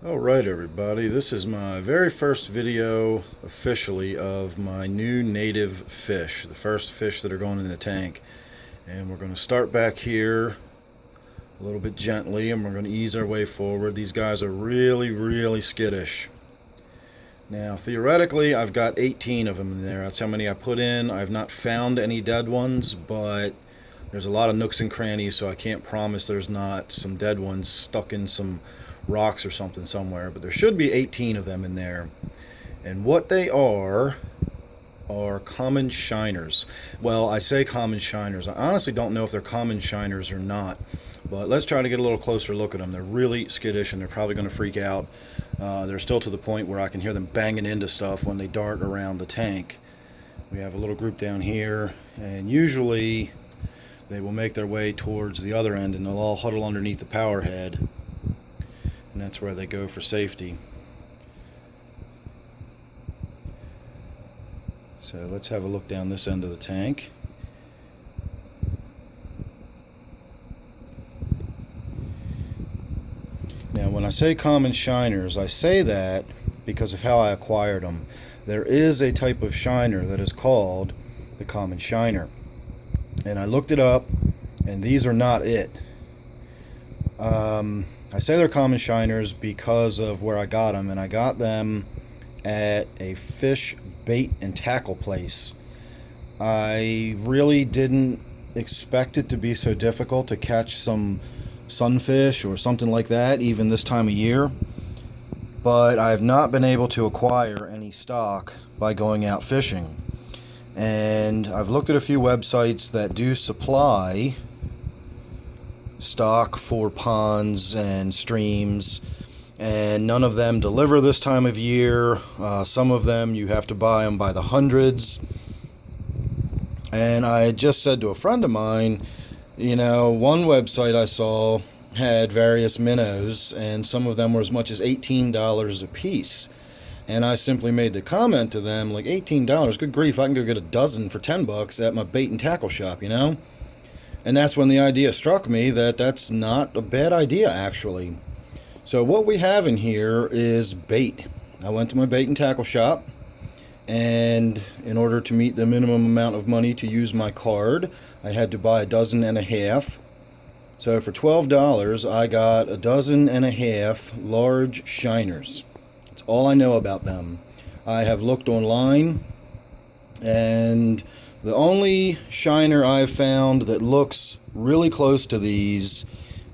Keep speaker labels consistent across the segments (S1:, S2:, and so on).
S1: Alright everybody, this is my very first video officially of my new native fish, the first fish that are going in the tank. And we're going to start back here a little bit gently and we're going to ease our way forward. These guys are really skittish. Now theoretically I've got 18 of them in there. That's how many I put in. I've not found any dead ones, but there's a lot of nooks and crannies, so I can't promise there's not some dead ones stuck in some rocks or something somewhere, but there should be 18 of them in there. And what they are common shiners. Well, I say common shiners. I honestly don't know if they're common shiners or not, but let's try to get a little closer look at them. They're really skittish and they're probably going to freak out. They're still to the point where I can hear them banging into stuff when they dart around the tank. We have a little group down here, and usually they will make their way towards the other end and they'll all huddle underneath the power head. And that's where they go for safety. So let's have a look down this end of the tank. Now when I say common shiners, I say that because of how I acquired them. There is a type of shiner that is called the common shiner. And I looked it up, and these are not it. I say they're common shiners because of where I got them, and I got them at a fish bait and tackle place. I really didn't expect it to be so difficult to catch some sunfish or something like that, even this time of year, but I have not been able to acquire any stock by going out fishing. And I've looked at a few websites that do supply stock for ponds and streams, and none of them deliver this time of year. Some of them you have to buy them by the hundreds. And I just said to a friend of mine, you know, one website I saw had various minnows, and some of them were as much as $18 a piece. And I simply made the comment to them, like, $18, good grief, I can go get a dozen for $10 at my bait and tackle shop, you know? And that's when the idea struck me that that's not a bad idea, actually. So what we have in here is bait. I went to my bait and tackle shop, and in order to meet the minimum amount of money to use my card, I had to buy 12 dozen. So for $12, I got 12 large shiners. That's all I know about them. I have looked online, and the only shiner I've found that looks really close to these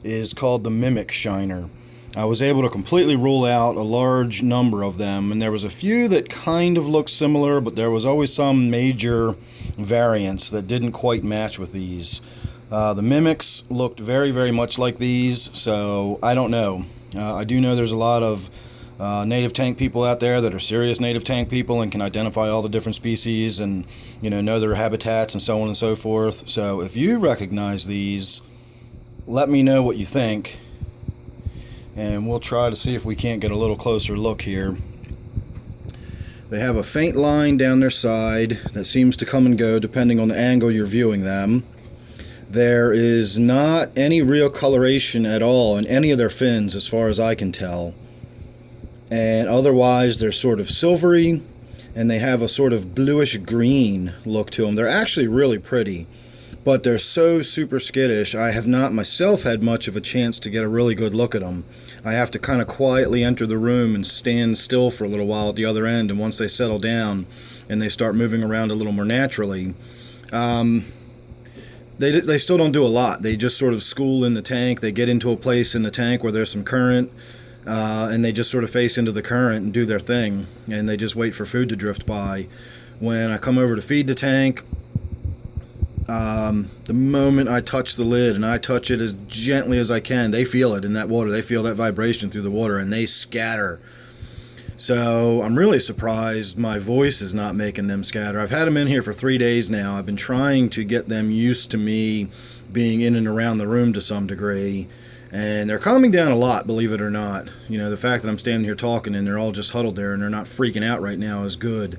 S1: is called the mimic shiner. I was able to completely rule out a large number of them, and there was a few that kind of looked similar, but there was always some major variance that didn't quite match with these. The mimics looked very much like these, so I don't know. I do know there's a lot of native tank people out there that are serious native tank people and can identify all the different species and know their habitats and so on and so forth. So if you recognize these, let me know what you think, and we'll try to see if we can't get a little closer look here. They have a faint line down their side that seems to come and go depending on the angle you're viewing them. There is not any real coloration at all in any of their fins as far as I can tell. And otherwise they're sort of silvery, and they have a sort of bluish green look to them. They're actually really pretty, but they're so super skittish. I have not myself had much of a chance to get a really good look at them. I have to kind of quietly enter the room and stand still for a little while at the other end, and once they settle down and they start moving around a little more naturally, they still don't do a lot. They just sort of school in the tank. They get into a place in the tank where there's some current, and they just sort of face into the current and do their thing, and they just wait for food to drift by. When I come over to feed the tank, the moment I touch the lid, and I touch it as gently as I can, they feel it in that water. They feel that vibration through the water, and they scatter. So I'm really surprised my voice is not making them scatter. I've had them in here for 3 days now. I've been trying to get them used to me being in and around the room to some degree, and they're calming down a lot, believe it or not. The fact that I'm standing here talking and they're all just huddled there and they're not freaking out right now is good.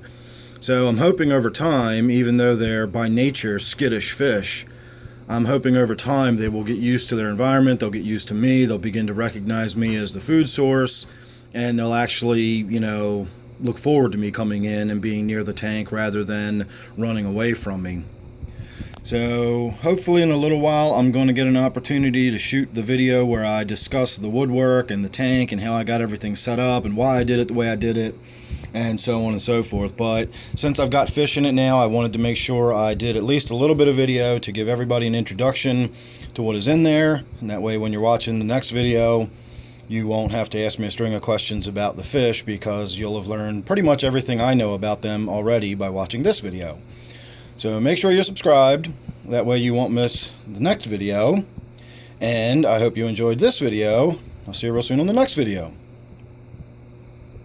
S1: So I'm hoping over time, even though they're by nature skittish fish, I'm hoping over time they will get used to their environment, they'll get used to me, they'll begin to recognize me as the food source, and they'll actually, look forward to me coming in and being near the tank rather than running away from me. So hopefully in a little while I'm going to get an opportunity to shoot the video where I discuss the woodwork and the tank and how I got everything set up and why I did it the way I did it, and so on and so forth. But since I've got fish in it now, I wanted to make sure I did at least a little bit of video to give everybody an introduction to what is in there, and that way when you're watching the next video you won't have to ask me a string of questions about the fish, because you'll have learned pretty much everything I know about them already by watching this video. So make sure you're subscribed, that way you won't miss the next video, and I hope you enjoyed this video. I'll see you real soon on the next video.